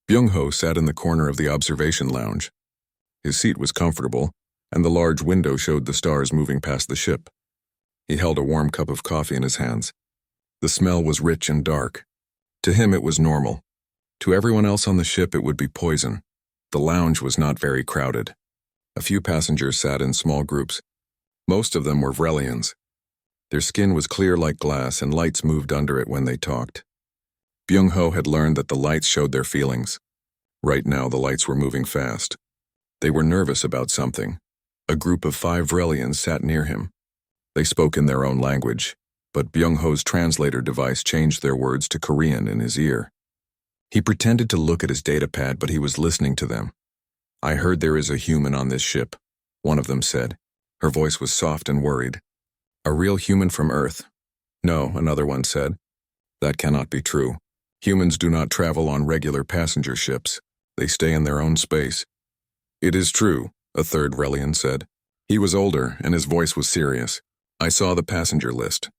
Byung-ho sat in the corner of the observation lounge. His seat was comfortable, and the large window showed the stars moving past the ship. He held a warm cup of coffee in his hands. The smell was rich and dark. To him it was normal. To everyone else on the ship it would be poison. The lounge was not very crowded. A few passengers sat in small groups. Most of them were Vrelians. Their skin was clear like glass and lights moved under it when they talked. Byung-ho had learned that the lights showed their feelings. Right now the lights were moving fast. They were nervous about something. A group of 5 Vrelians sat near him. They spoke in their own language, but Byung-ho's translator device changed their words to Korean in his ear. He pretended to look at his datapad, but he was listening to them. "I heard there is a human on this ship," one of them said. Her voice was soft and worried. "A real human from Earth?" "No," another one said. "That cannot be true. Humans do not travel on regular passenger ships. They stay in their own space." "It is true," a third Vrelian said. He was older, and his voice was serious. "I saw the passenger list.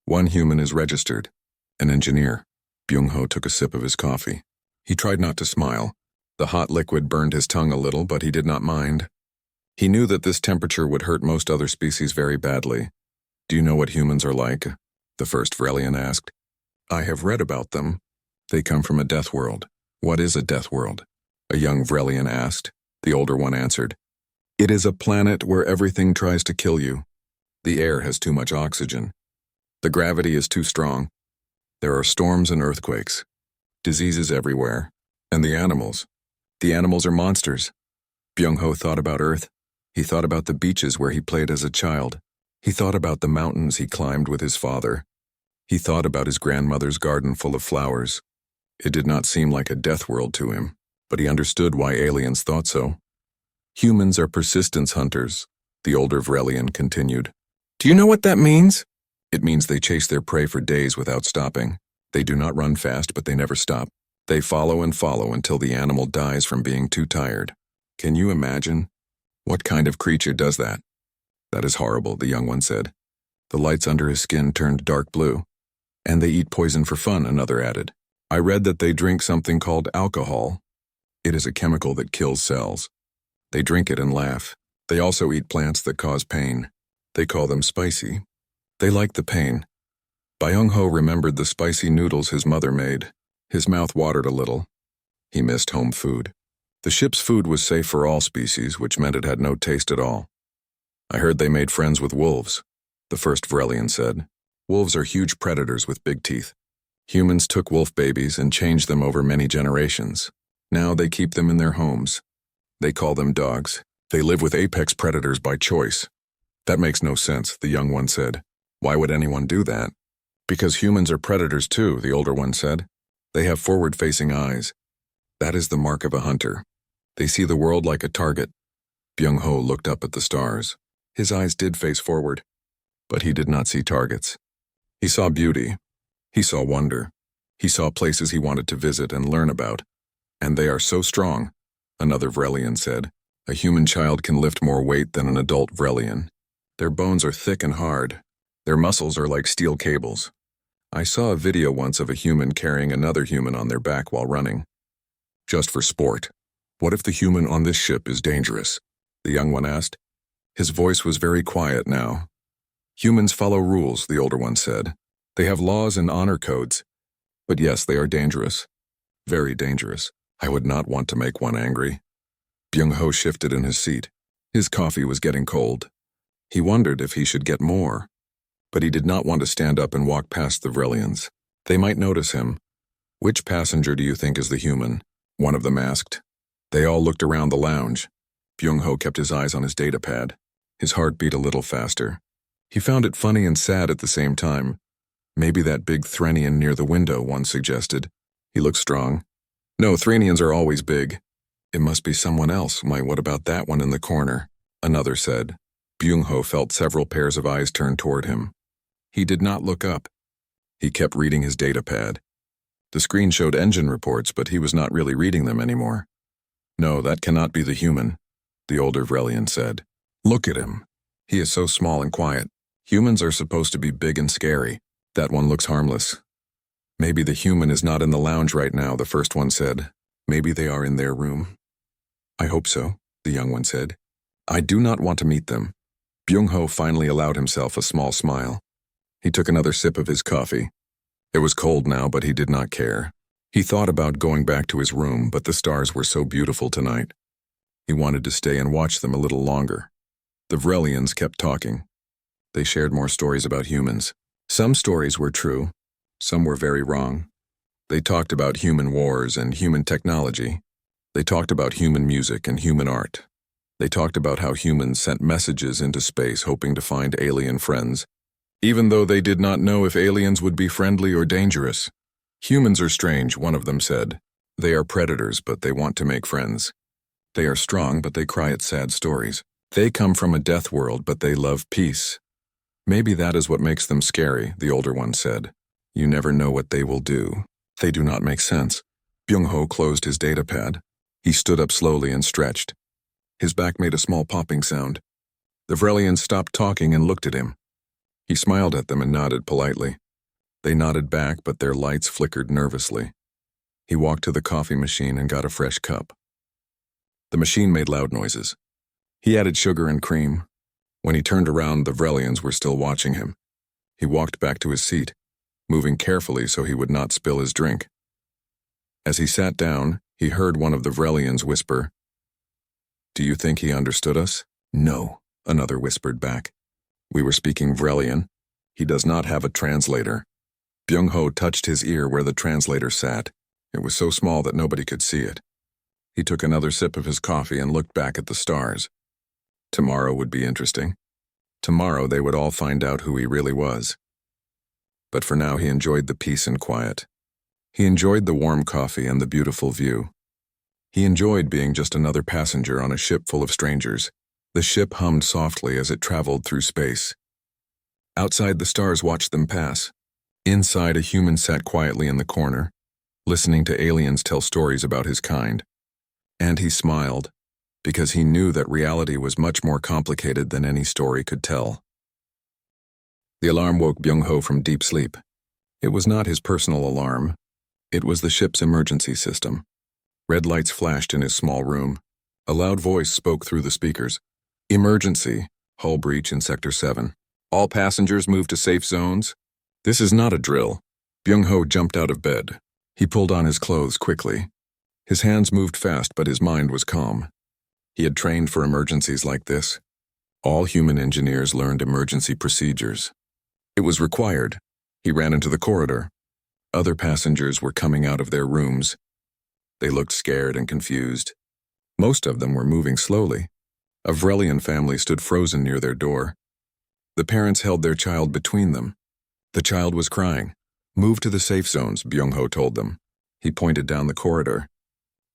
One human is registered. An engineer." Byung-ho took a sip of his coffee. He tried not to smile. The hot liquid burned his tongue a little, but he did not mind. He knew that this temperature would hurt most other species very badly. "Do you know what humans are like?" the first Vrelian asked. "I have read about them. They come from a death world." "What is a death world?" a young Vrelian asked. The older one answered. "It is a planet where everything tries to kill you. The air has too much oxygen. The gravity is too strong. There are storms and earthquakes. Diseases everywhere. And the animals. The animals are monsters." Byung-ho thought about Earth. He thought about the beaches where he played as a child. He thought about the mountains he climbed with his father. He thought about his grandmother's garden full of flowers. It did not seem like a death world to him, but he understood why aliens thought so. "Humans are persistence hunters," the older Vrelian continued. "Do you know what that means?" "It means they chase their prey for days without stopping. They do not run fast, but they never stop. They follow and follow until the animal dies from being too tired." "Can you imagine? What kind of creature does that?" "That is horrible," the young one said. The lights under his skin turned dark blue. "And they eat poison for fun," another added. "I read that they drink something called alcohol. It is a chemical that kills cells. They drink it and laugh. They also eat plants that cause pain. They call them spicy. They like the pain." Byung-ho remembered the spicy noodles his mother made. His mouth watered a little. He missed home food. The ship's food was safe for all species, which meant it had no taste at all. "I heard they made friends with wolves," the first Vrelian said. "Wolves are huge predators with big teeth. Humans took wolf babies and changed them over many generations. Now they keep them in their homes. They call them dogs. They live with apex predators by choice." "That makes no sense," the young one said. "Why would anyone do that?" "Because humans are predators too," the older one said. "They have forward-facing eyes. That is the mark of a hunter. They see the world like a target." Byung-ho looked up at the stars. His eyes did face forward, but he did not see targets. He saw beauty. He saw wonder. He saw places he wanted to visit and learn about. "And they are so strong," another Vrelian said. "A human child can lift more weight than an adult Vrelian. Their bones are thick and hard. Their muscles are like steel cables. I saw a video once of a human carrying another human on their back while running. Just for sport. What if the human on this ship is dangerous?" the young one asked. His voice was very quiet now. "Humans follow rules," the older one said. "They have laws and honor codes. But yes, they are dangerous. Very dangerous. I would not want to make one angry." Byung-ho shifted in his seat. His coffee was getting cold. He wondered if he should get more. But he did not want to stand up and walk past the Vrelians. They might notice him. "Which passenger do you think is the human?" one of them asked. They all looked around the lounge. Byung-ho kept his eyes on his datapad. His heart beat a little faster. He found it funny and sad at the same time. "Maybe that big Threnian near the window," one suggested. "He looks strong." "No, Threnians are always big." "It must be someone else. Why, what about that one in the corner?" another said. Byung-ho felt several pairs of eyes turn toward him. He did not look up. He kept reading his datapad. The screen showed engine reports, but he was not really reading them anymore. "No, that cannot be the human," the older Vrelian said. "Look at him. He is so small and quiet. Humans are supposed to be big and scary. That one looks harmless." "Maybe the human is not in the lounge right now," the first one said. Maybe they are in their room. I hope so, the young one said. I do not want to meet them. Byung-ho finally allowed himself a small smile. He took another sip of his coffee. It was cold now, but he did not care. He thought about going back to his room, but the stars were so beautiful tonight. He wanted to stay and watch them a little longer. The Vrelians kept talking. They shared more stories about humans. Some stories were true. Some were very wrong. They talked about human wars and human technology. They talked about human music and human art. They talked about how humans sent messages into space hoping to find alien friends, even though they did not know if aliens would be friendly or dangerous. Humans are strange, one of them said. They are predators, but they want to make friends. They are strong, but they cry at sad stories. They come from a death world, but they love peace. Maybe that is what makes them scary, the older one said. You never know what they will do. They do not make sense. Byung-ho closed his datapad. He stood up slowly and stretched. His back made a small popping sound. The Vrelians stopped talking and looked at him. He smiled at them and nodded politely. They nodded back, but their lights flickered nervously. He walked to the coffee machine and got a fresh cup. The machine made loud noises. He added sugar and cream. When he turned around, the Vrelians were still watching him. He walked back to his seat, moving carefully so he would not spill his drink. As he sat down, he heard one of the Vrelians whisper, "Do you think he understood us?" "No," another whispered back. "We were speaking Vrelian. He does not have a translator." Byung-ho touched his ear where the translator sat. It was so small that nobody could see it. He took another sip of his coffee and looked back at the stars. Tomorrow would be interesting. Tomorrow they would all find out who he really was. But for now he enjoyed the peace and quiet. He enjoyed the warm coffee and the beautiful view. He enjoyed being just another passenger on a ship full of strangers. The ship hummed softly as it traveled through space. Outside, the stars watched them pass. Inside, a human sat quietly in the corner, listening to aliens tell stories about his kind. And he smiled, because he knew that reality was much more complicated than any story could tell. The alarm woke Byung-ho from deep sleep. It was not his personal alarm. It was the ship's emergency system. Red lights flashed in his small room. A loud voice spoke through the speakers. "Emergency. Hull breach in Sector 7. All passengers move to safe zones." This is not a drill. Byung-ho jumped out of bed. He pulled on his clothes quickly. His hands moved fast, but his mind was calm. He had trained for emergencies like this. All human engineers learned emergency procedures. It was required. He ran into the corridor. Other passengers were coming out of their rooms. They looked scared and confused. Most of them were moving slowly. A Vrelian family stood frozen near their door. The parents held their child between them. The child was crying. "Move to the safe zones," Byung-ho told them. He pointed down the corridor.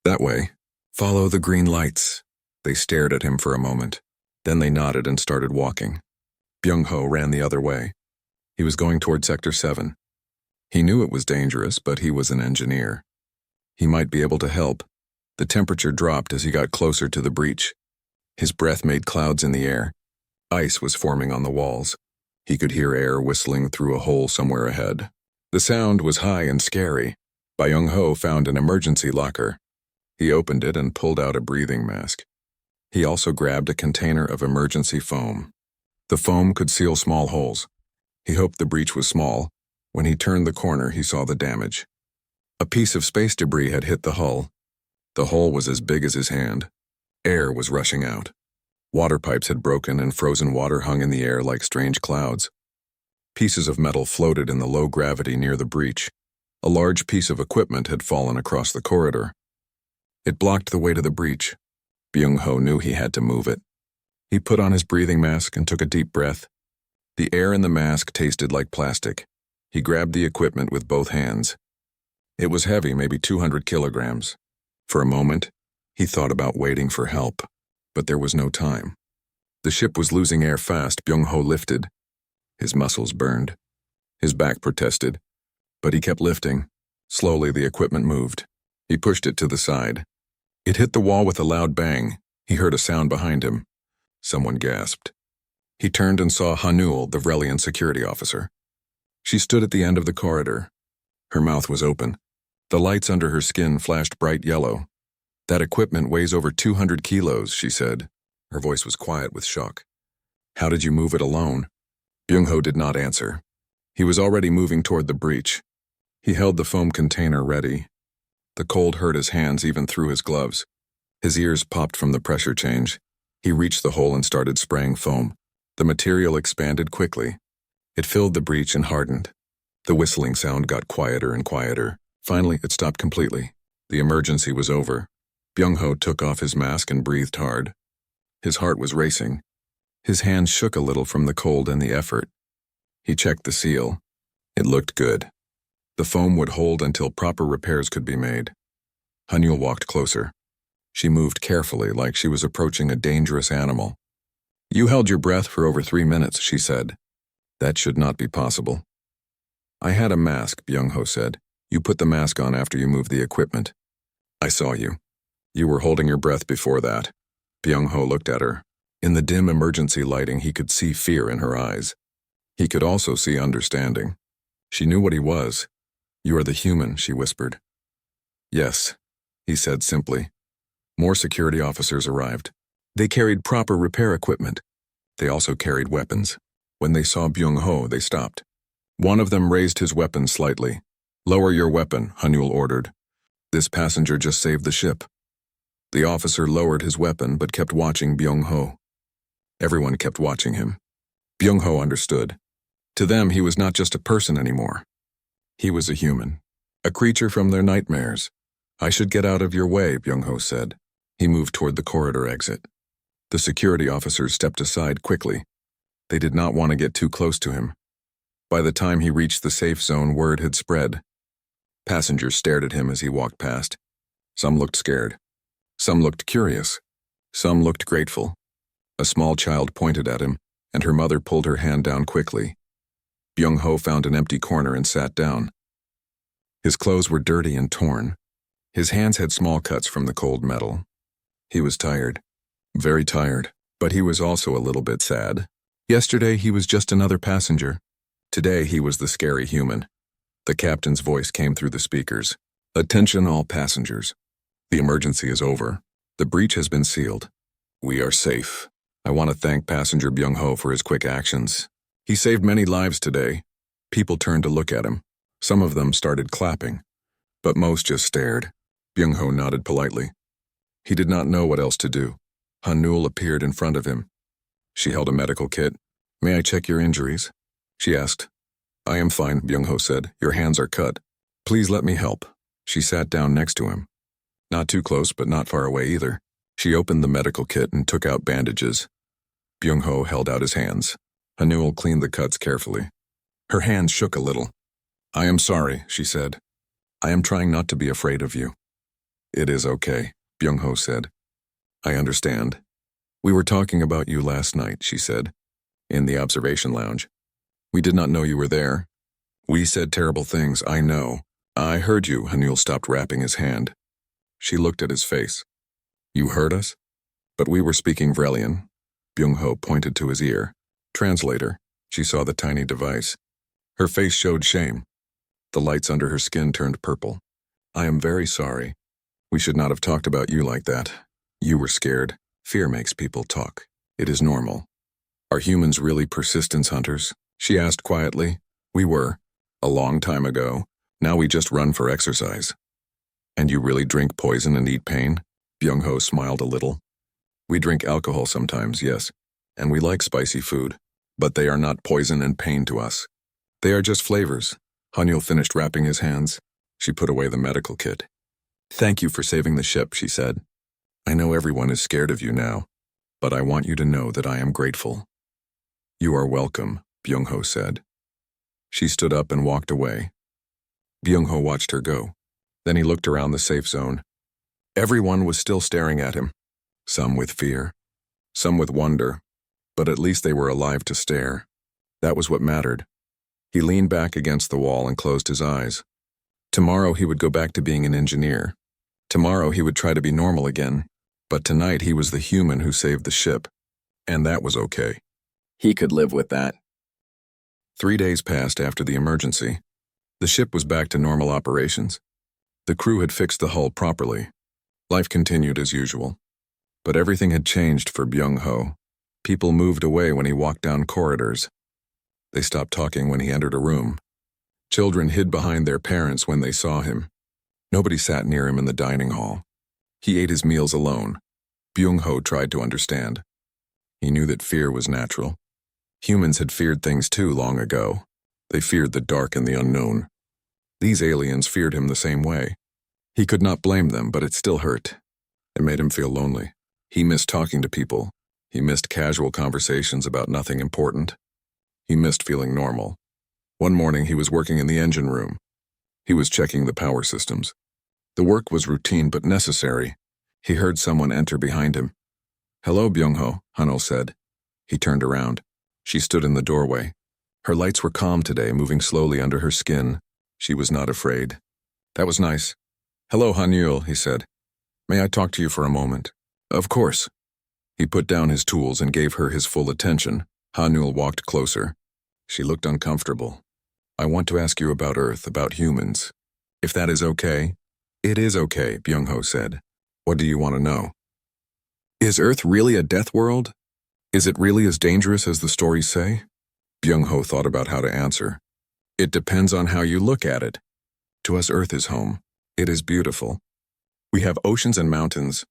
"That way. Follow the green lights." They stared at him for a moment. Then they nodded and started walking. Byung-ho ran the other way. He was going toward Sector 7. He knew it was dangerous, but he was an engineer. He might be able to help. The temperature dropped as he got closer to the breach. His breath made clouds in the air. Ice was forming on the walls. He could hear air whistling through a hole somewhere ahead. The sound was high and scary. Byung-ho found an emergency locker. He opened it and pulled out a breathing mask. He also grabbed a container of emergency foam. The foam could seal small holes. He hoped the breach was small. When he turned the corner, he saw the damage. A piece of space debris had hit the hull. The hole was as big as his hand. Air was rushing out. Water pipes had broken and frozen water hung in the air like strange clouds. Pieces of metal floated in the low gravity near the breach. A large piece of equipment had fallen across the corridor. It blocked the way to the breach. Byung-ho knew he had to move it. He put on his breathing mask and took a deep breath. The air in the mask tasted like plastic. He grabbed the equipment with both hands. It was heavy, maybe 200 kilograms. For a moment, he thought about waiting for help, but there was no time. The ship was losing air fast. Byung-ho lifted. His muscles burned. His back protested, but he kept lifting. Slowly, the equipment moved. He pushed it to the side. It hit the wall with a loud bang. He heard a sound behind him. Someone gasped. He turned and saw Hanul, the Vrelian security officer. She stood at the end of the corridor. Her mouth was open. The lights under her skin flashed bright yellow. "That equipment weighs over 200 kilos, she said. Her voice was quiet with shock. "How did you move it alone?" Byung-ho did not answer. He was already moving toward the breach. He held the foam container ready. The cold hurt his hands even through his gloves. His ears popped from the pressure change. He reached the hole and started spraying foam. The material expanded quickly. It filled the breach and hardened. The whistling sound got quieter and quieter. Finally, it stopped completely. The emergency was over. Byung-ho took off his mask and breathed hard. His heart was racing. His hands shook a little from the cold and the effort. He checked the seal. It looked good. The foam would hold until proper repairs could be made. Hanyul walked closer. She moved carefully, like she was approaching a dangerous animal. "You held your breath for over 3 minutes," she said. "That should not be possible." "I had a mask," Byung-ho said. "You put the mask on after you moved the equipment." "I saw you. You were holding your breath before that." Byung-ho looked at her. In the dim emergency lighting, he could see fear in her eyes. He could also see understanding. She knew what he was. "You are the human," she whispered. "Yes," he said simply. More security officers arrived. They carried proper repair equipment. They also carried weapons. When they saw Byung-ho, they stopped. One of them raised his weapon slightly. "Lower your weapon," Hanyul ordered. "This passenger just saved the ship." The officer lowered his weapon but kept watching Byung-ho. Everyone kept watching him. Byung-ho understood. To them, he was not just a person anymore. He was a human, a creature from their nightmares. "I should get out of your way," Byung-ho said. He moved toward the corridor exit. The security officers stepped aside quickly. They did not want to get too close to him. By the time he reached the safe zone, word had spread. Passengers stared at him as he walked past. Some looked scared. Some looked curious. Some looked grateful. A small child pointed at him, and her mother pulled her hand down quickly. Byung-ho found an empty corner and sat down. His clothes were dirty and torn. His hands had small cuts from the cold metal. He was tired. Very tired, but he was also a little bit sad. Yesterday he was just another passenger. Today he was the scary human. The captain's voice came through the speakers. "Attention all passengers. The emergency is over. The breach has been sealed. We are safe. I want to thank passenger Byung-ho for his quick actions. He saved many lives today." People turned to look at him. Some of them started clapping, but most just stared. Byung-ho nodded politely. He did not know what else to do. Hanyul appeared in front of him. She held a medical kit. "May I check your injuries?" she asked. "I am fine," Byung-ho said. "Your hands are cut. Please let me help." She sat down next to him. Not too close, but not far away either. She opened the medical kit and took out bandages. Byung-ho held out his hands. Hanyul cleaned the cuts carefully. Her hands shook a little. "I am sorry," she said. "I am trying not to be afraid of you." "It is okay," Byung-ho said. "I understand. We were talking about you last night," she said, "in the observation lounge. We did not know you were there. We said terrible things, I know. I heard you." Hanyul stopped wrapping his hand. She looked at his face. "You heard us?" "But we were speaking Vrelian." Byung-ho pointed to his ear. "Translator." She saw the tiny device. Her face showed shame. The lights under her skin turned purple. "I am very sorry. We should not have talked about you like that. You were scared. Fear makes people talk. It is normal." "Are humans really persistence hunters?" she asked quietly. "We were. A long time ago. Now we just run for exercise." "And you really drink poison and eat pain?" Byung-ho smiled a little. "We drink alcohol sometimes, yes. And we like spicy food. But they are not poison and pain to us. They are just flavors." Hanyul finished wrapping his hands. She put away the medical kit. "Thank you for saving the ship," she said. "I know everyone is scared of you now, but I want you to know that I am grateful." "You are welcome," Byung-ho said. She stood up and walked away. Byung-ho watched her go. Then he looked around the safe zone. Everyone was still staring at him, some with fear, some with wonder, but at least they were alive to stare. That was what mattered. He leaned back against the wall and closed his eyes. Tomorrow he would go back to being an engineer. Tomorrow he would try to be normal again, but tonight he was the human who saved the ship, and that was okay. He could live with that. 3 days passed after the emergency. The ship was back to normal operations. The crew had fixed the hull properly. Life continued as usual. But everything had changed for Byung-ho. People moved away when he walked down corridors. They stopped talking when he entered a room. Children hid behind their parents when they saw him. Nobody sat near him in the dining hall. He ate his meals alone. Byung-ho tried to understand. He knew that fear was natural. Humans had feared things too long ago. They feared the dark and the unknown. These aliens feared him the same way. He could not blame them, but it still hurt. It made him feel lonely. He missed talking to people. He missed casual conversations about nothing important. He missed feeling normal. One morning he was working in the engine room. He was checking the power systems. The work was routine but necessary. He heard someone enter behind him. "Hello, Byung-ho," Hanul said. He turned around. She stood in the doorway. Her lights were calm today, moving slowly under her skin. She was not afraid. "That was nice." "Hello, Hanul," he said. "May I talk to you for a moment?" "Of course." He put down his tools and gave her his full attention. Hanul walked closer. She looked uncomfortable. "I want to ask you about Earth, about humans. If that is okay?" "It is okay," Byung-ho said. "What do you want to know?" "Is Earth really a death world? Is it really as dangerous as the stories say?" Byung-ho thought about how to answer. "It depends on how you look at it. To us, Earth is home. It is beautiful. We have oceans and mountains.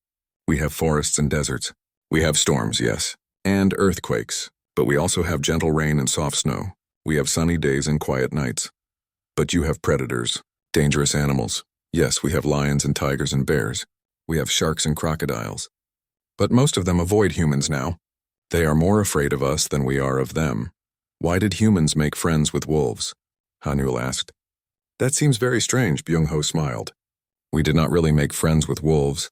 We have forests and deserts. We have storms, yes, and earthquakes. But we also have gentle rain and soft snow. We have sunny days and quiet nights. But you have predators, dangerous animals. Yes, we have lions and tigers and bears. We have sharks and crocodiles. But most of them avoid humans now. They are more afraid of us than we are of them. Why did humans make friends with wolves?" Hanul asked. "That seems very strange," Byung-ho smiled. "We did not really make friends with wolves.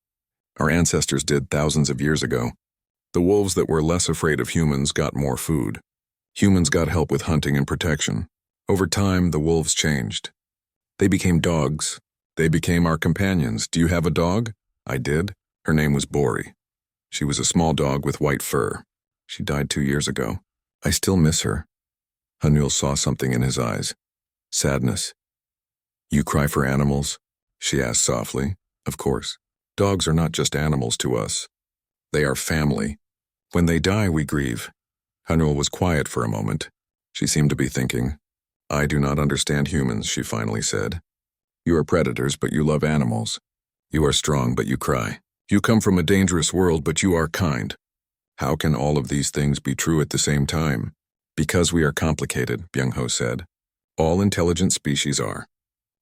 Our ancestors did thousands of years ago. The wolves that were less afraid of humans got more food. Humans got help with hunting and protection. Over time, the wolves changed. They became dogs. They became our companions. Do you have a dog?" "I did. Her name was Bori. She was a small dog with white fur. She died 2 years ago. I still miss her." Hanul saw something in his eyes. Sadness. "You cry for animals?" she asked softly. "Of course. Dogs are not just animals to us. They are family. When they die, we grieve." Hanul was quiet for a moment. She seemed to be thinking. "I do not understand humans," she finally said. "You are predators, but you love animals. You are strong, but you cry. You come from a dangerous world, but you are kind. How can all of these things be true at the same time?" "Because we are complicated," Byung-ho said. "All intelligent species are.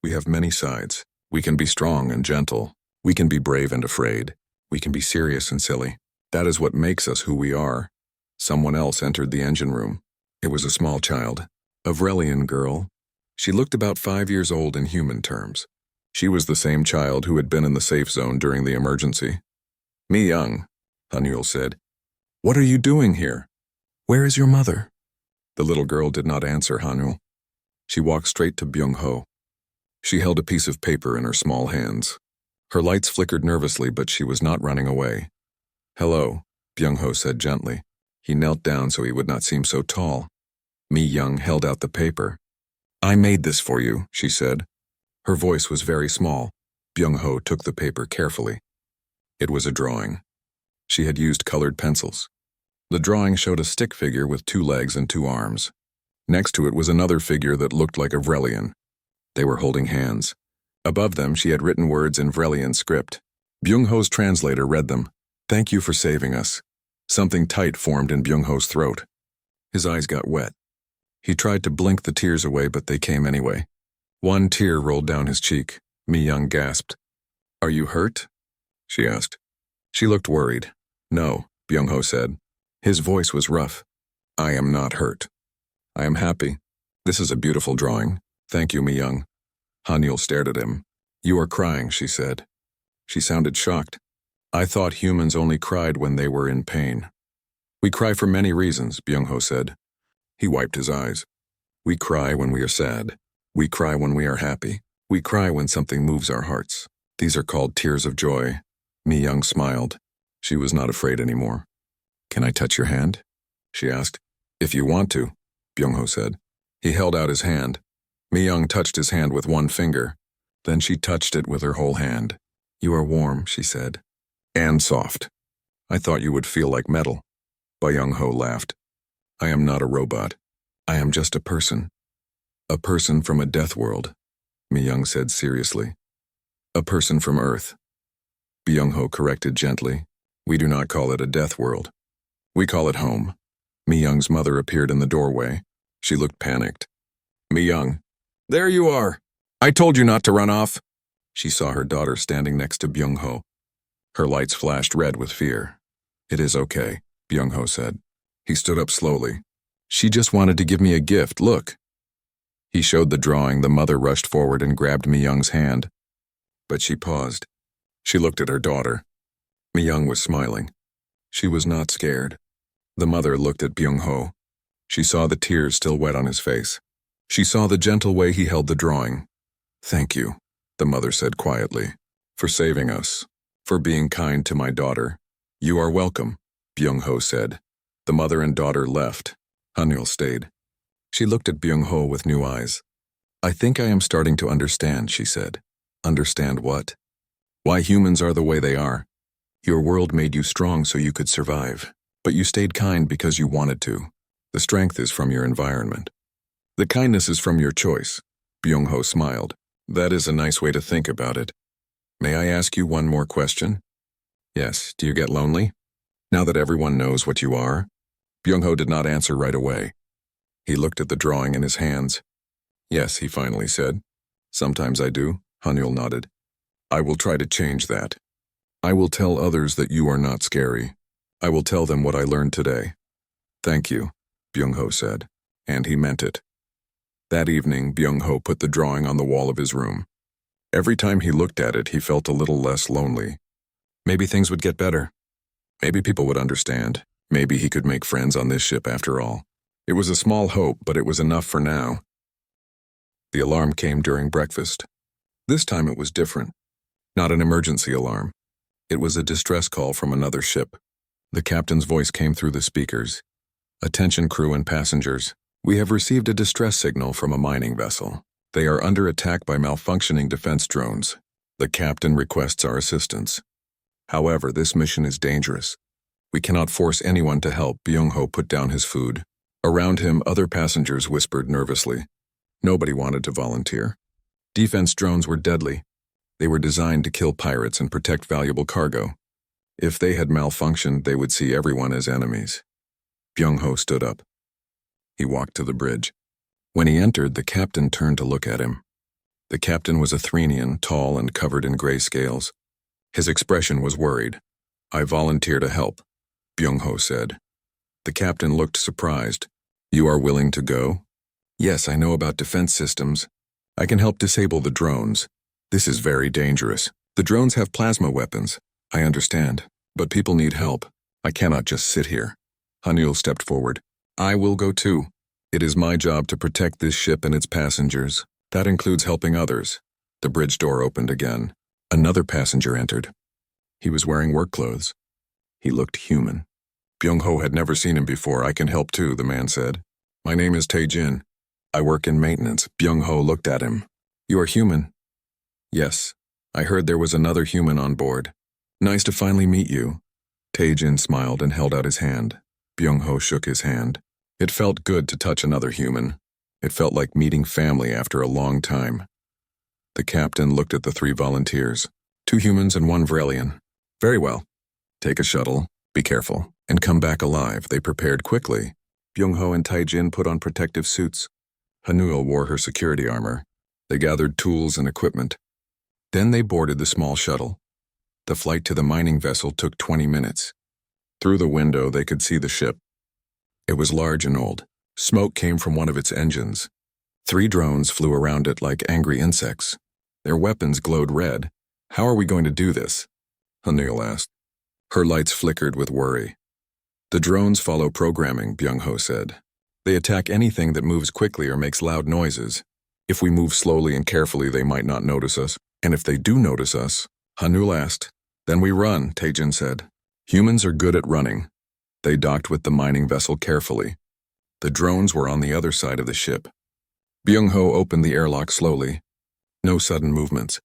We have many sides. We can be strong and gentle. We can be brave and afraid. We can be serious and silly. That is what makes us who we are." Someone else entered the engine room. It was a small child, a Vrelian girl. She looked about 5 years old in human terms. She was the same child who had been in the safe zone during the emergency. "Mi Young," Hanul said. "What are you doing here? Where is your mother?" The little girl did not answer Hanul. She walked straight to Byung-ho. She held a piece of paper in her small hands. Her lights flickered nervously, but she was not running away. "Hello," Byung-ho said gently. He knelt down so he would not seem so tall. Mi Young held out the paper. "I made this for you," she said. Her voice was very small. Byung-ho took the paper carefully. It was a drawing. She had used colored pencils. The drawing showed a stick figure with 2 legs and 2 arms. Next to it was another figure that looked like a Vrelian. They were holding hands. Above them, she had written words in Vrelian script. Byung-ho's translator read them. "Thank you for saving us." Something tight formed in Byung-ho's throat. His eyes got wet. He tried to blink the tears away, but they came anyway. One tear rolled down his cheek. Mi Young gasped. "Are you hurt?" she asked. She looked worried. "No," Byung-ho said. His voice was rough. "I am not hurt. I am happy. This is a beautiful drawing. Thank you, Mi Young." Hanul stared at him. "You are crying," she said. She sounded shocked. "I thought humans only cried when they were in pain." "We cry for many reasons," Byung-ho said. He wiped his eyes. "We cry when we are sad. We cry when we are happy. We cry when something moves our hearts. These are called tears of joy." Mi Young smiled. She was not afraid anymore. "Can I touch your hand?" she asked. "If you want to," Byung-ho said. He held out his hand. Mi Young touched his hand with one finger. Then she touched it with her whole hand. "You are warm," she said. "And soft. I thought you would feel like metal." Byung-ho laughed. "I am not a robot. I am just a person. A person from a death world," Mi-young said seriously. "A person from Earth." Byung-ho corrected gently. "We do not call it a death world. We call it home." Mi-young's mother appeared in the doorway. She looked panicked. "Mi-young, there you are. I told you not to run off." She saw her daughter standing next to Byung-ho. Her lights flashed red with fear. "It is okay," Byung-ho said. He stood up slowly. "She just wanted to give me a gift, look." He showed the drawing. The mother rushed forward and grabbed Mi-young's hand. But she paused. She looked at her daughter. Mi-young was smiling. She was not scared. The mother looked at Byung-ho. She saw the tears still wet on his face. She saw the gentle way he held the drawing. "Thank you," the mother said quietly, "for saving us, for being kind to my daughter." "You are welcome," Byung-ho said. The mother and daughter left. Hanul stayed. She looked at Byung-ho with new eyes. "I think I am starting to understand," she said. "Understand what?" "Why humans are the way they are. Your world made you strong so you could survive, but you stayed kind because you wanted to. The strength is from your environment. The kindness is from your choice." Byung-ho smiled. "That is a nice way to think about it. May I ask you one more question?" "Yes, do you get lonely? Now that everyone knows what you are?" Byung-ho did not answer right away. He looked at the drawing in his hands. "Yes," he finally said. "Sometimes I do," Hanul nodded. "I will try to change that. I will tell others that you are not scary. I will tell them what I learned today." "Thank you," Byung-ho said, and he meant it. That evening, Byung-ho put the drawing on the wall of his room. Every time he looked at it, he felt a little less lonely. Maybe things would get better. Maybe people would understand. Maybe he could make friends on this ship after all. It was a small hope, but it was enough for now. The alarm came during breakfast. This time it was different. Not an emergency alarm. It was a distress call from another ship. The captain's voice came through the speakers. "Attention crew and passengers. We have received a distress signal from a mining vessel. They are under attack by malfunctioning defense drones. The captain requests our assistance. However, this mission is dangerous. We cannot force anyone to help." Byung-ho put down his food. Around him, other passengers whispered nervously. Nobody wanted to volunteer. Defense drones were deadly. They were designed to kill pirates and protect valuable cargo. If they had malfunctioned, they would see everyone as enemies. Byung-ho stood up. He walked to the bridge. When he entered, the captain turned to look at him. The captain was a Threnian, tall and covered in gray scales. His expression was worried. "I volunteer to help," Byung-ho said. The captain looked surprised. "You are willing to go?" "Yes, I know about defense systems. I can help disable the drones. This is very dangerous. The drones have plasma weapons. I understand, but people need help. I cannot just sit here." Hanul stepped forward. "I will go too. It is my job to protect this ship and its passengers. That includes helping others." The bridge door opened again. Another passenger entered. He was wearing work clothes. He looked human. Byung-ho had never seen him before. "I can help too," the man said. "My name is Tae-jin. I work in maintenance." Byung-ho looked at him. "You are human?" "Yes. I heard there was another human on board. Nice to finally meet you." Tae-jin smiled and held out his hand. Byung-ho shook his hand. It felt good to touch another human. It felt like meeting family after a long time. The captain looked at the 3 volunteers. 2 humans and 1 Vrelian. "Very well. Take a shuttle, be careful, and come back alive." They prepared quickly. Byung-ho and Tae-jin put on protective suits. Hanul wore her security armor. They gathered tools and equipment. Then they boarded the small shuttle. The flight to the mining vessel took 20 minutes. Through the window, they could see the ship. It was large and old. Smoke came from one of its engines. 3 drones flew around it like angry insects. Their weapons glowed red. "How are we going to do this?" Hanul asked. Her lights flickered with worry. "The drones follow programming," Byung-ho said. "They attack anything that moves quickly or makes loud noises. If we move slowly and carefully, they might not notice us. And if they do notice us," Hanul asked. "Then we run," Tae-jin said. Humans are good at running. They docked with the mining vessel carefully. The drones were on the other side of the ship. Byung-ho opened the airlock slowly. No sudden movements.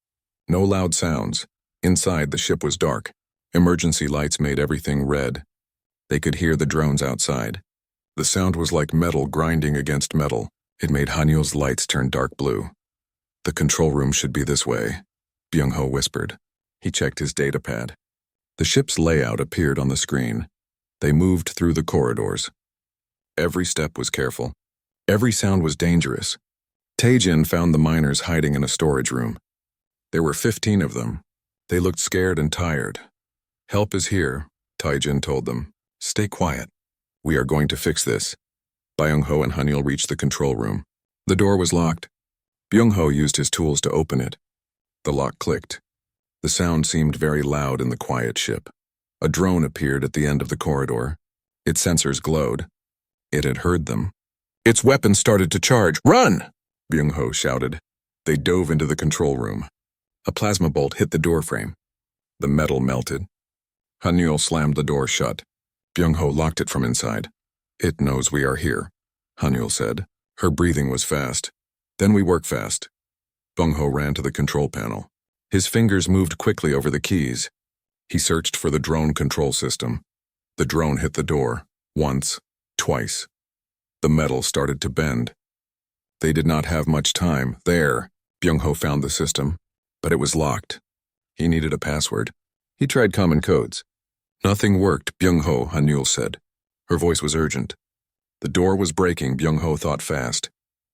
No loud sounds. Inside, the ship was dark. Emergency lights made everything red. They could hear the drones outside. The sound was like metal grinding against metal. It made Hanyul's lights turn dark blue. The control room should be this way, Byung-ho whispered. He checked his datapad. The ship's layout appeared on the screen. They moved through the corridors. Every step was careful. Every sound was dangerous. Tae-jin found the miners hiding in a storage room. There were 15 of them. They looked scared and tired. Help is here, Tae-jin told them. Stay quiet. We are going to fix this. Byung-ho and Hanyul reached the control room. The door was locked. Byung-ho used his tools to open it. The lock clicked. The sound seemed very loud in the quiet ship. A drone appeared at the end of the corridor. Its sensors glowed. It had heard them. Its weapons started to charge. Run! Byung-ho shouted. They dove into the control room. A plasma bolt hit the doorframe. The metal melted. Hanyul slammed the door shut. Byung-ho locked it from inside. It knows we are here, Hanyul said. Her breathing was fast. Then we work fast. Byung-ho ran to the control panel. His fingers moved quickly over the keys. He searched for the drone control system. The drone hit the door. Once. Twice. The metal started to bend. They did not have much time. There, Byung-ho found the system, but it was locked. He needed a password. He tried common codes. Nothing worked, Byung-ho, Hanyul said. Her voice was urgent. The door was breaking, Byung-ho thought fast.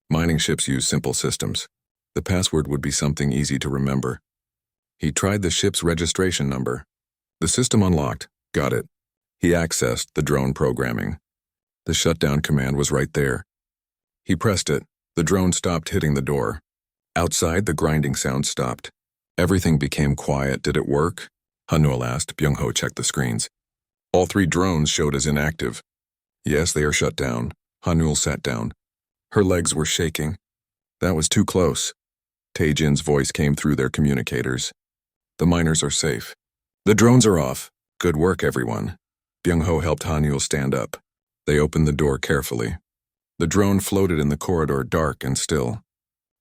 Mining ships use simple systems. The password would be something easy to remember. He tried the ship's registration number. The system unlocked. Got it. He accessed the drone programming. The shutdown command was right there. He pressed it. The drone stopped hitting the door. Outside, the grinding sound stopped. Everything became quiet. Did it work? Hanyul asked. Byung-ho checked the screens. All 3 drones showed as inactive. Yes, they are shut down. Hanyul sat down. Her legs were shaking. That was too close. Tae-jin's voice came through their communicators. The miners are safe. The drones are off. Good work, everyone. Byung-ho helped Hanyul stand up. They opened the door carefully. The drone floated in the corridor, dark and still.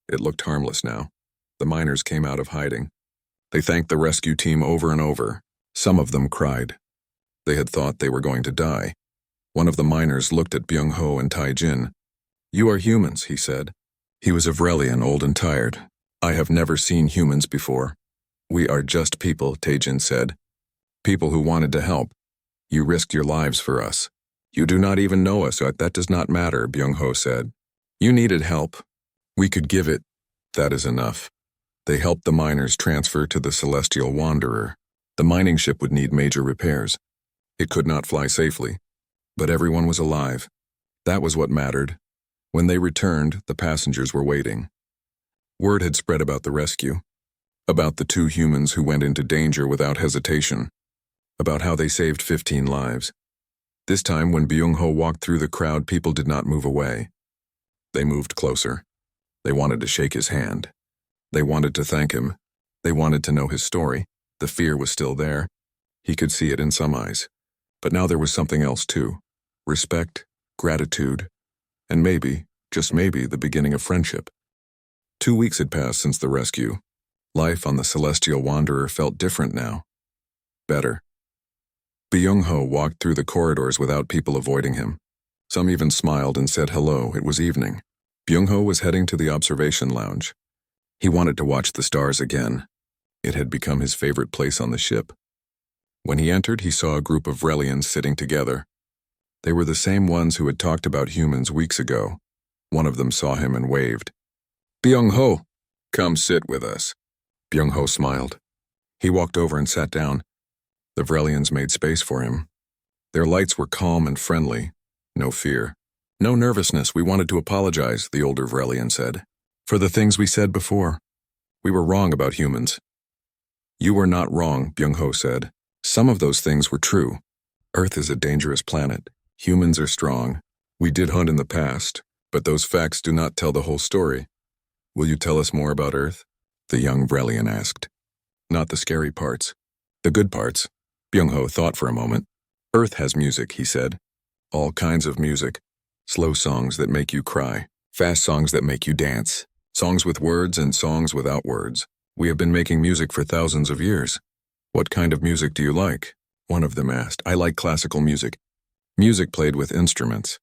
It looked harmless now. The miners came out of hiding. They thanked the rescue team over and over. Some of them cried. They had thought they were going to die. One of the miners looked at Byung-ho and Tae-jin. You are humans, he said. He was a Vrelian, old and tired. I have never seen humans before. We are just people, Tae-jin said. People who wanted to help. You risked your lives for us. You do not even know us, but that does not matter, Byung-ho said. You needed help. We could give it. That is enough. They helped the miners transfer to the Celestial Wanderer. The mining ship would need major repairs. It could not fly safely. But everyone was alive. That was what mattered. When they returned, the passengers were waiting. Word had spread about the rescue. About the 2 humans who went into danger without hesitation. About how they saved 15 lives. This time, when Byung-ho walked through the crowd, people did not move away. They moved closer. They wanted to shake his hand. They wanted to thank him. They wanted to know his story. The fear was still there. He could see it in some eyes. But now there was something else too. Respect, gratitude, and maybe, just maybe, the beginning of friendship. 2 weeks had passed since the rescue. Life on the Celestial Wanderer felt different now. Better. Byung-ho walked through the corridors without people avoiding him. Some even smiled and said hello. It was evening. Byung-ho was heading to the observation lounge. He wanted to watch the stars again. It had become his favorite place on the ship. When he entered, he saw a group of Vrelians sitting together. They were the same ones who had talked about humans weeks ago. One of them saw him and waved. Byung-ho, come sit with us. Byung-ho smiled. He walked over and sat down. The Vrelians made space for him. Their lights were calm and friendly. No fear. No nervousness. We wanted to apologize, the older Vrelian said, for the things we said before. We were wrong about humans. You were not wrong, Byung-ho said. Some of those things were true. Earth is a dangerous planet. Humans are strong. We did hunt in the past, but those facts do not tell the whole story. Will you tell us more about Earth? The young Vrelian asked. Not the scary parts. The good parts. Byung-ho thought for a moment. Earth has music, he said. All kinds of music. Slow songs that make you cry. Fast songs that make you dance. Songs with words and songs without words. We have been making music for thousands of years. What kind of music do you like? One of them asked. I like classical music. Music played with instruments.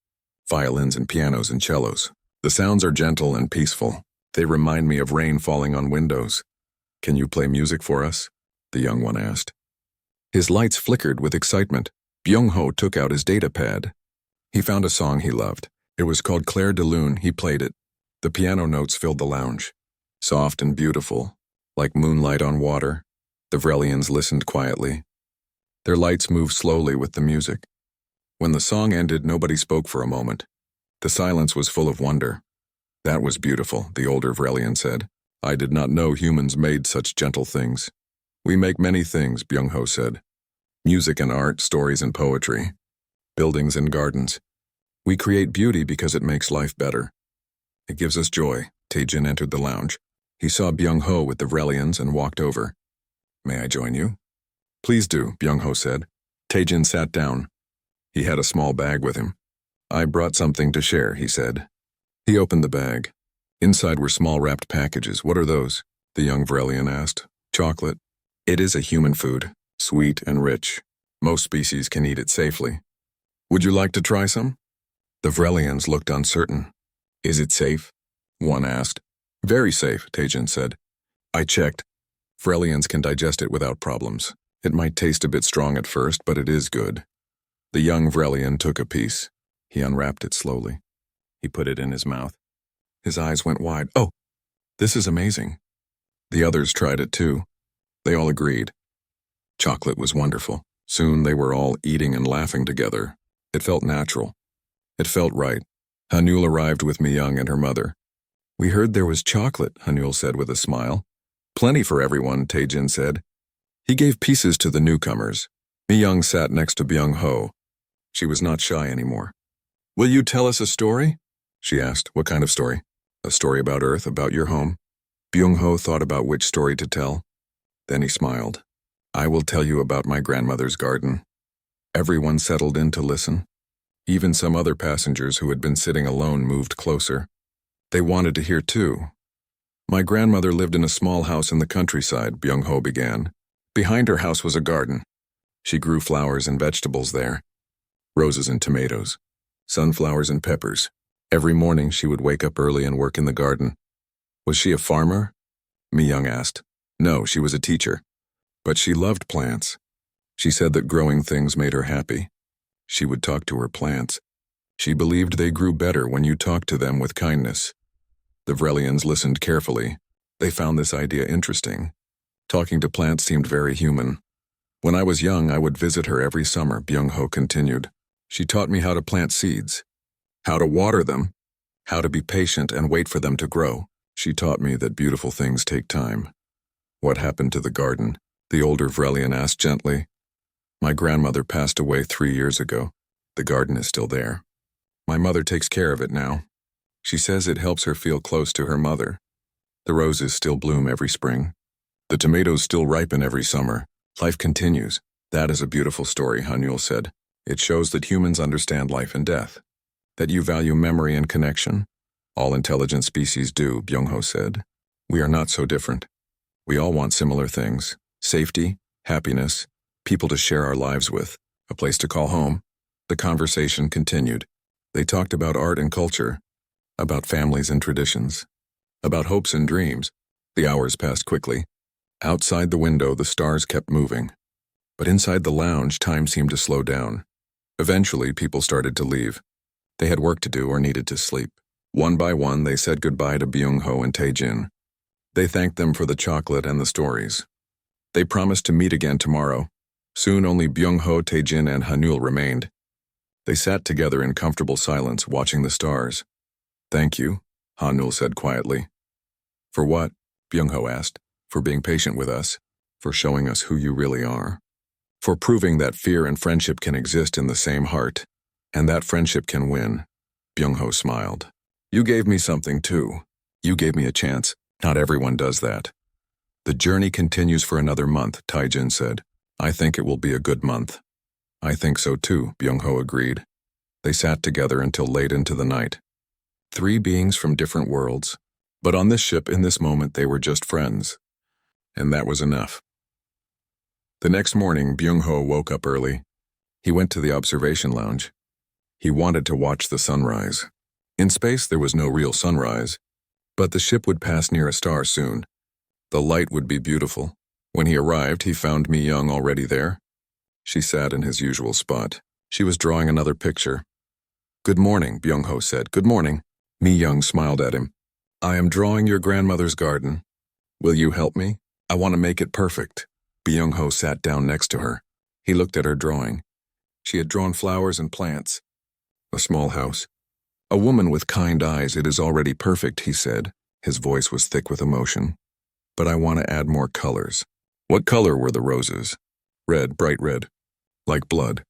Violins and pianos and cellos. The sounds are gentle and peaceful. They remind me of rain falling on windows. Can you play music for us? The young one asked. His lights flickered with excitement. Byung-ho took out his data pad. He found a song he loved. It was called Clair de Lune. He played it. The piano notes filled the lounge. Soft and beautiful, like moonlight on water. The Vrelians listened quietly. Their lights moved slowly with the music. When the song ended, nobody spoke for a moment. The silence was full of wonder. That was beautiful, the older Vrelian said. I did not know humans made such gentle things. We make many things, Byung-ho said. Music and art, stories and poetry. Buildings and gardens. We create beauty because it makes life better. It gives us joy. Tae-jin entered the lounge. He saw Byung-ho with the Vrelians and walked over. May I join you? Please do, Byung-ho said. Tae-jin sat down. He had a small bag with him. I brought something to share, he said. He opened the bag. Inside were small wrapped packages. What are those? The young Vrelian asked. Chocolate. It is a human food, sweet and rich. Most species can eat it safely. Would you like to try some? The Vrelians looked uncertain. Is it safe? One asked. Very safe, Tae-jin said. I checked. Vrelians can digest it without problems. It might taste a bit strong at first, but it is good. The young Vrelian took a piece. He unwrapped it slowly. He put it in his mouth. His eyes went wide. Oh, this is amazing. The others tried it too. They all agreed. Chocolate was wonderful. Soon they were all eating and laughing together. It felt natural. It felt right. Hanul arrived with Mi-young and her mother. We heard there was chocolate, Hanul said with a smile. Plenty for everyone, Tae-jin said. He gave pieces to the newcomers. Mi-young sat next to Byung-ho. She was not shy anymore. Will you tell us a story? She asked. What kind of story? A story about Earth, about your home? Byung-ho thought about which story to tell. Then he smiled. I will tell you about my grandmother's garden. Everyone settled in to listen. Even some other passengers who had been sitting alone moved closer. They wanted to hear too. My grandmother lived in a small house in the countryside, Byung-ho began. Behind her house was a garden. She grew flowers and vegetables there. Roses and tomatoes. Sunflowers and peppers. Every morning she would wake up early and work in the garden. Was she a farmer? Mi-young asked. No, she was a teacher. But she loved plants. She said that growing things made her happy. She would talk to her plants. She believed they grew better when you talked to them with kindness. The Vrelians listened carefully. They found this idea interesting. Talking to plants seemed very human. When I was young, I would visit her every summer, Byung-ho continued. She taught me how to plant seeds, how to water them, how to be patient and wait for them to grow. She taught me that beautiful things take time. What happened to the garden? The older Vrelian asked gently. My grandmother passed away 3 years ago. The garden is still there. My mother takes care of it now. She says it helps her feel close to her mother. The roses still bloom every spring. The tomatoes still ripen every summer. Life continues. That is a beautiful story, Hanul said. It shows that humans understand life and death. That you value memory and connection. All intelligent species do, Byung-ho said. We are not so different. We all want similar things. Safety, happiness, people to share our lives with, a place to call home. The conversation continued. They talked about art and culture, about families and traditions, about hopes and dreams. The hours passed quickly. Outside the window, the stars kept moving. But inside the lounge, time seemed to slow down. Eventually, people started to leave. They had work to do or needed to sleep. One by one, they said goodbye to Byung-ho and Tae-jin. They thanked them for the chocolate and the stories. They promised to meet again tomorrow. Soon only Byung-ho, Tae-jin, and Hanul remained. They sat together in comfortable silence, watching the stars. Thank you, Hanul said quietly. For what? Byung-ho asked. For being patient with us. For showing us who you really are. For proving that fear and friendship can exist in the same heart. And that friendship can win. Byung-ho smiled. You gave me something too. You gave me a chance. Not everyone does that. The journey continues for another month, Tae-jin said. I think it will be a good month. I think so too, Byung-ho agreed. They sat together until late into the night. 3 beings from different worlds, But on this ship, in this moment, they were just friends. And that was enough. The next morning, Byung-ho woke up early. He went to the observation lounge. He wanted to watch the sunrise. In space, there was no real sunrise, but the ship would pass near a star soon. The light would be beautiful. When he arrived, he found Mi-young already there. She sat in his usual spot. She was drawing another picture. "Good morning," Byung-ho said. "Good morning." Mi-young smiled at him. "I am drawing your grandmother's garden. Will you help me? I want to make it perfect." Byung-ho sat down next to her. He looked at her drawing. She had drawn flowers and plants. A small house. "A woman with kind eyes. It is already perfect," he said. His voice was thick with emotion. "But I want to add more colors." What color were the roses? Red, bright red. Like blood.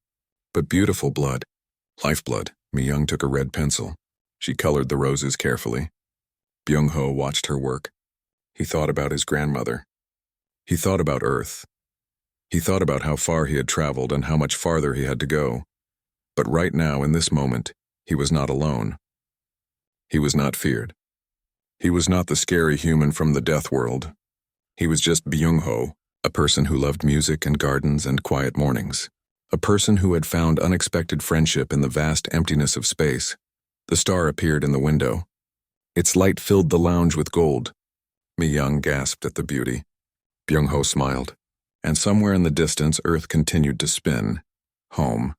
But beautiful blood. Lifeblood. Mi-young took a red pencil. She colored the roses carefully. Byung-ho watched her work. He thought about his grandmother. He thought about Earth. He thought about how far he had traveled and how much farther he had to go. But right now, in this moment, he was not alone. He was not feared. He was not the scary human from the death world. He was just Byung-ho, a person who loved music and gardens and quiet mornings. A person who had found unexpected friendship in the vast emptiness of space. The star appeared in the window. Its light filled the lounge with gold. Mi-young gasped at the beauty. Byung-ho smiled. And somewhere in the distance, Earth continued to spin. Home.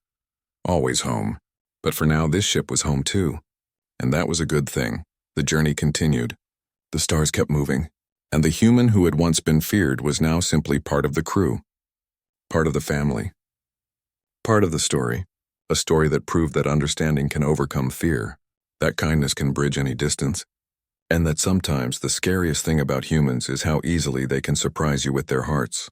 Always home. But for now, this ship was home too. And that was a good thing. The journey continued. The stars kept moving. And the human who had once been feared was now simply part of the crew. Part of the family. Part of the story. A story that proved that understanding can overcome fear. That kindness can bridge any distance. And that sometimes the scariest thing about humans is how easily they can surprise you with their hearts.